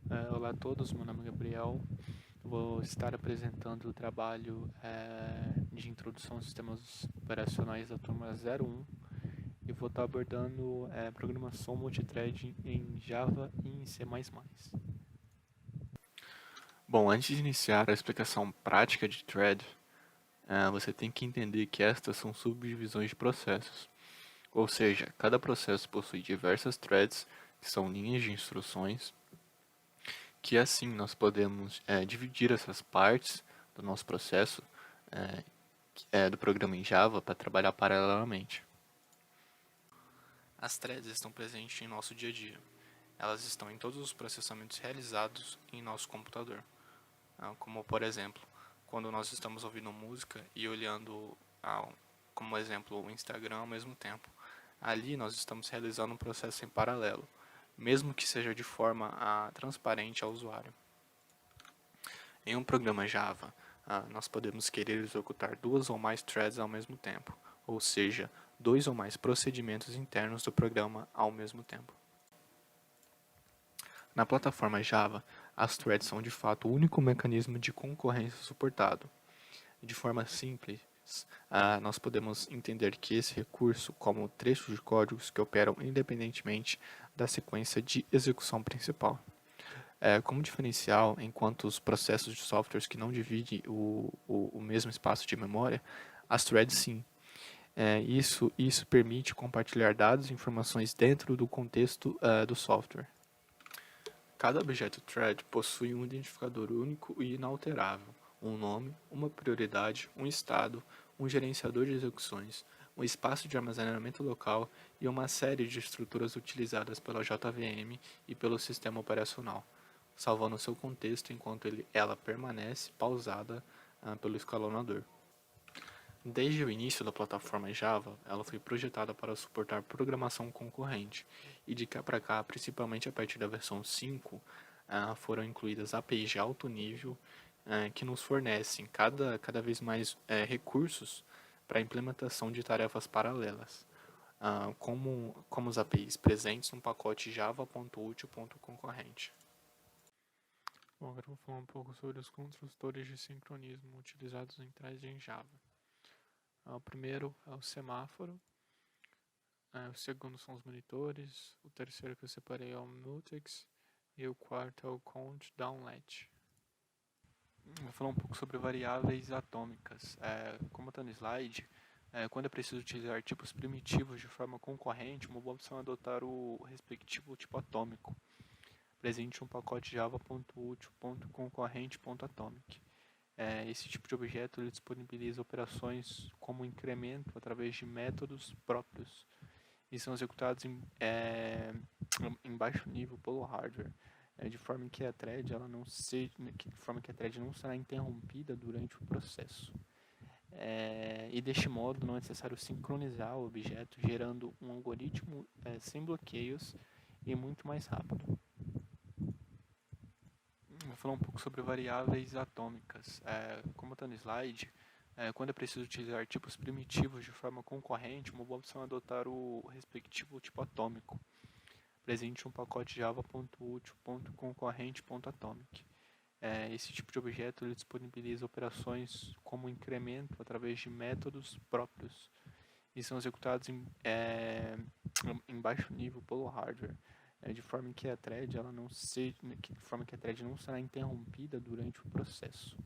Olá a todos, meu nome é Gabriel. Vou estar apresentando o trabalho de introdução aos sistemas operacionais da turma 01 e vou estar abordando programação multithread em Java e em C++. Bom, antes de iniciar a explicação prática de thread, você tem que entender que estas são subdivisões de processos. Ou seja, cada processo possui diversas threads, que são linhas de instruções, que assim nós podemos dividir essas partes do nosso processo do programa em Java para trabalhar paralelamente. As threads estão presentes em nosso dia a dia. Elas estão em todos os processamentos realizados em nosso computador. Como, por exemplo, quando nós estamos ouvindo música e olhando, como exemplo, o Instagram ao mesmo tempo. Ali nós estamos realizando um processo em paralelo, mesmo que seja de forma transparente ao usuário. Em um programa Java, nós podemos querer executar duas ou mais threads ao mesmo tempo, ou seja, dois ou mais procedimentos internos do programa ao mesmo tempo. Na plataforma Java, as threads são de fato o único mecanismo de concorrência suportado. De forma simples, nós podemos entender que esse recurso como trechos de códigos que operam independentemente da sequência de execução principal. Como diferencial, enquanto os processos de softwares que não dividem o mesmo espaço de memória, as threads sim. Isso permite compartilhar dados e informações dentro do contexto do software. Cada objeto thread possui um identificador único e inalterável, um nome, uma prioridade, um estado, um gerenciador de execuções, um espaço de armazenamento local e uma série de estruturas utilizadas pela JVM e pelo sistema operacional, salvando seu contexto enquanto ela permanece pausada pelo escalonador. Desde o início da plataforma Java, ela foi projetada para suportar programação concorrente, e de cá para cá, principalmente a partir da versão 5, foram incluídas APIs de alto nível que nos fornecem cada vez mais recursos para a implementação de tarefas paralelas, como os APIs presentes no pacote java.util.concorrente. Bom, agora eu vou falar um pouco sobre os construtores de sincronismo utilizados em thread em Java. O primeiro é o semáforo, o segundo são os monitores, o terceiro que eu separei é o mutex e o quarto é o countDownLet. Vou falar um pouco sobre variáveis atômicas. Como está no slide, quando é preciso utilizar tipos primitivos de forma concorrente, uma boa opção é adotar o respectivo tipo atômico, presente no pacote java.util.concorrente.atomic. Esse tipo de objeto ele disponibiliza operações como incremento através de métodos próprios e são executados em baixo nível pelo hardware, de forma que a thread não será interrompida durante o processo. E deste modo não é necessário sincronizar o objeto, gerando um algoritmo sem bloqueios e muito mais rápido. Vou falar um pouco sobre variáveis atômicas. Como está no slide, quando é preciso utilizar tipos primitivos de forma concorrente, uma boa opção é adotar o respectivo tipo atômico, presente no pacote java.util.concorrente.atomic. Esse tipo de objeto ele disponibiliza operações como incremento através de métodos próprios e são executados em baixo nível pelo hardware, de forma que a thread não será interrompida durante o processo.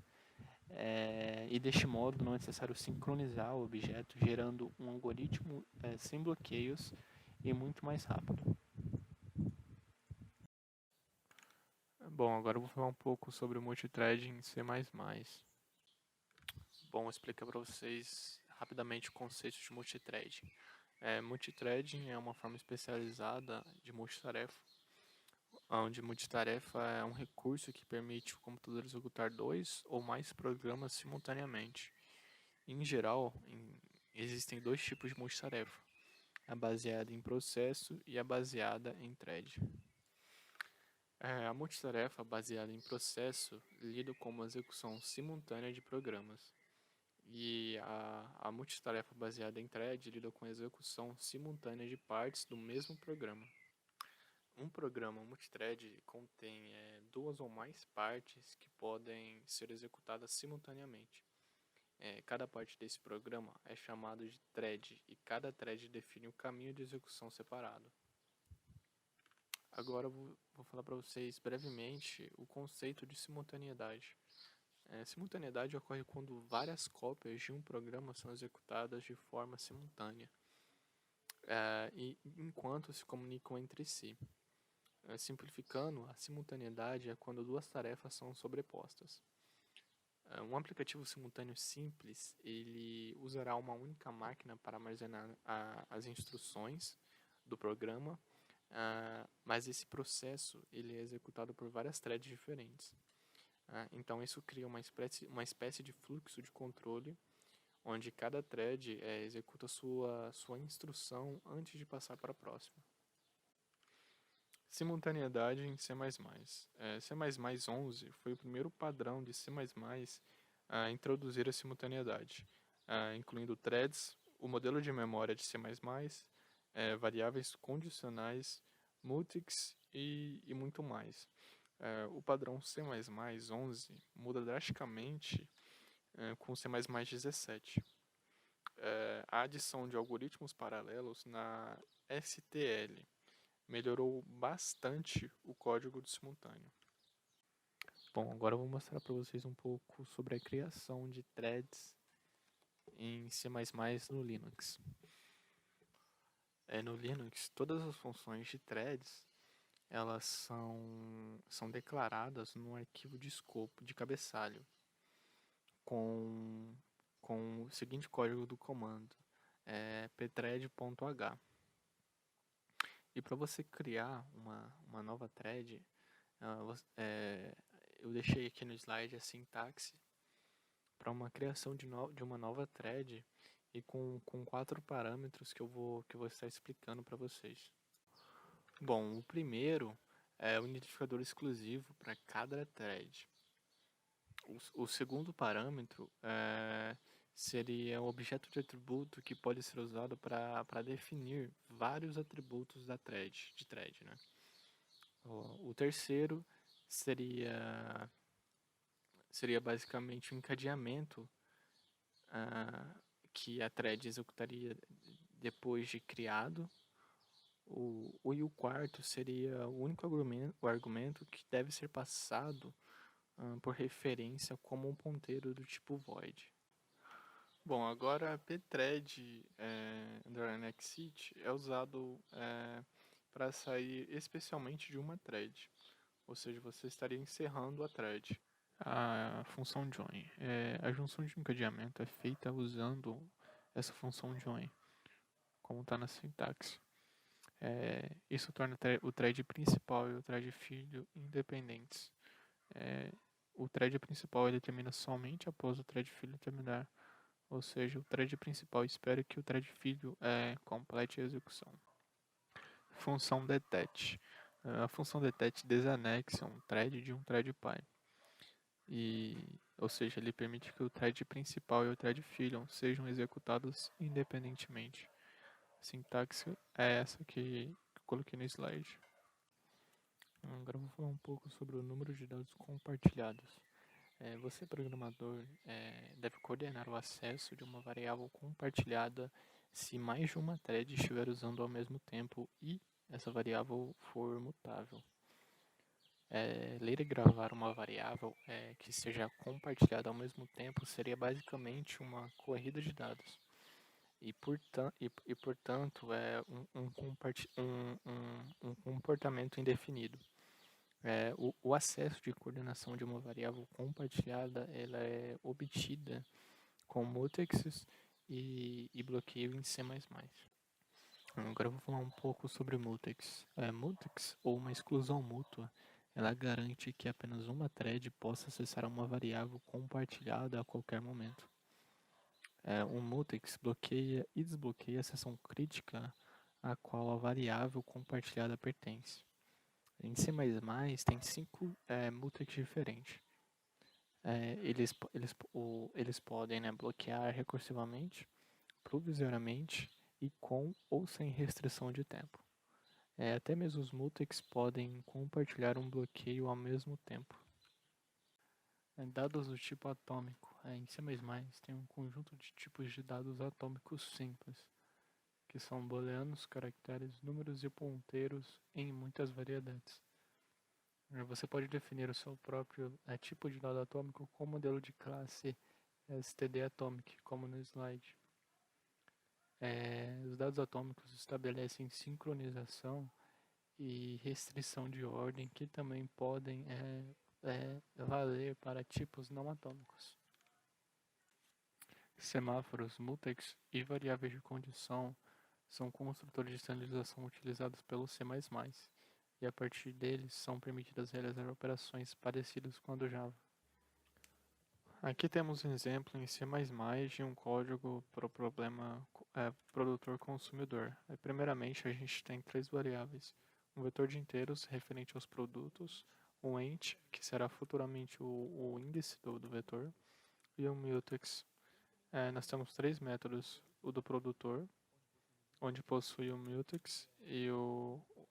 E deste modo não é necessário sincronizar o objeto, gerando um algoritmo sem bloqueios e muito mais rápido. Bom, agora eu vou falar um pouco sobre o multithreading em C++. Bom, vou explicar para vocês rapidamente o conceito de multithreading. Multithreading é uma forma especializada de multitarefa, onde multitarefa é um recurso que permite o computador executar dois ou mais programas simultaneamente. Em geral, existem dois tipos de multitarefa, a baseada em processo e a baseada em thread. A multitarefa baseada em processo lida com uma execução simultânea de programas, e a multitarefa baseada em thread lida com a execução simultânea de partes do mesmo programa. Um programa multithread contém duas ou mais partes que podem ser executadas simultaneamente. Cada parte desse programa é chamado de thread e cada thread define um caminho de execução separado. Agora eu vou falar para vocês brevemente o conceito de simultaneidade. Simultaneidade ocorre quando várias cópias de um programa são executadas de forma simultânea, e enquanto se comunicam entre si. Simplificando, a simultaneidade é quando duas tarefas são sobrepostas. Um aplicativo simultâneo simples, ele usará uma única máquina para armazenar as instruções do programa, mas esse processo ele é executado por várias threads diferentes. Então isso cria uma espécie de fluxo de controle, onde cada thread executa sua instrução antes de passar para a próxima. Simultaneidade em C++. C++11 foi o primeiro padrão de C++ a introduzir a simultaneidade, incluindo threads, o modelo de memória de C++, variáveis condicionais, multics e muito mais. O padrão C++11 muda drasticamente com C++17. A adição de algoritmos paralelos na STL melhorou bastante o código do simultâneo. Bom, agora eu vou mostrar para vocês um pouco sobre a criação de threads em C++ no Linux. No Linux, todas as funções de threads elas são declaradas no arquivo de escopo de cabeçalho com o seguinte código do comando, pthread.h. E para você criar uma nova thread, eu deixei aqui no slide a sintaxe para uma criação de uma nova thread e com 4 parâmetros que eu vou estar explicando para vocês. Bom, o primeiro é o identificador exclusivo para cada thread. O segundo parâmetro seria um objeto de atributo que pode ser usado para definir vários atributos da thread, né? O terceiro seria basicamente um encadeamento que a thread executaria depois de criado. E o quarto seria o único argumento que deve ser passado por referência como um ponteiro do tipo void. Bom, agora pthread _exit é usado para sair especialmente de uma thread, ou seja, você estaria encerrando a thread. A função join, a junção de encadeamento é feita usando essa função join, como está na sintaxe. Isso torna o thread principal e o thread filho independentes. O thread principal ele termina somente após o thread filho terminar, ou seja, o thread principal espera que o thread filho complete a execução. Função detach. A função detach desanexa um thread de um thread pai. Ou seja, ele permite que o thread principal e o thread filho sejam executados independentemente. A sintaxe é essa que eu coloquei no slide. Agora eu vou falar um pouco sobre o número de dados compartilhados. Você, programador, deve coordenar o acesso de uma variável compartilhada se mais de uma thread estiver usando ao mesmo tempo e essa variável for mutável. Ler e gravar uma variável que seja compartilhada ao mesmo tempo seria basicamente uma corrida de dados. E portanto, um comportamento indefinido. O acesso de coordenação de uma variável compartilhada ela é obtida com mutexes e bloqueio em C++. Agora eu vou falar um pouco sobre mutex. Mutex, ou uma exclusão mútua, ela garante que apenas uma thread possa acessar uma variável compartilhada a qualquer momento. Um mutex bloqueia e desbloqueia a seção crítica a qual a variável compartilhada pertence. Em C++ tem 5 mutex diferentes. Eles podem bloquear recursivamente, provisoriamente e com ou sem restrição de tempo. Até mesmo os mutex podem compartilhar um bloqueio ao mesmo tempo. Dados do tipo atômico. Em C++ tem um conjunto de tipos de dados atômicos simples, que são booleanos, caracteres, números e ponteiros em muitas variedades. Você pode definir o seu próprio tipo de dado atômico com modelo de classe std atomic, como no slide. Os dados atômicos estabelecem sincronização e restrição de ordem que também podem valer para tipos não atômicos. Semáforos, mutex e variáveis de condição são construtores de sinalização utilizados pelo C++, e a partir deles são permitidas realizar operações parecidas com a do Java. Aqui temos um exemplo em C++ de um código para o problema produtor-consumidor. Primeiramente, a gente tem três variáveis: um vetor de inteiros referente aos produtos, um int, que será futuramente o índice do vetor, e um mutex. Nós temos três métodos: o do produtor, onde possui o mutex, e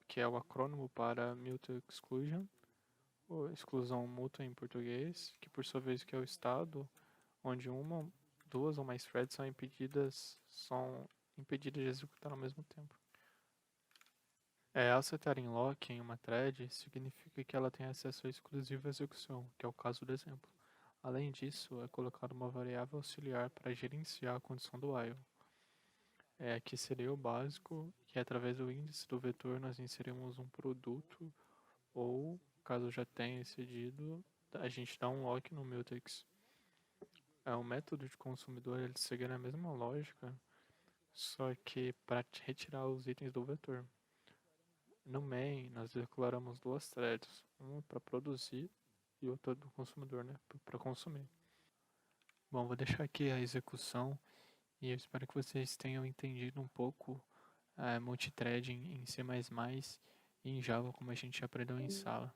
que é o acrônimo para mutual exclusion, ou exclusão mútua em português, que por sua vez que é o estado, onde uma, duas ou mais threads são impedidas de executar ao mesmo tempo. Ao setar em lock em uma thread, significa que ela tem acesso à exclusiva execução, que é o caso do exemplo. Além disso, é colocada uma variável auxiliar para gerenciar a condição do while. Aqui seria o básico, que através do índice do vetor nós inserimos um produto, ou, caso já tenha excedido, a gente dá um lock no mutex. O método de consumidor ele segue a mesma lógica, só que para retirar os itens do vetor. No main, nós declaramos duas threads, uma para produzir e outra do consumidor, né, para consumir. Bom, vou deixar aqui a execução e eu espero que vocês tenham entendido um pouco multithreading em C++ e em Java, como a gente aprendeu em sala.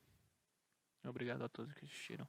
Obrigado a todos que assistiram.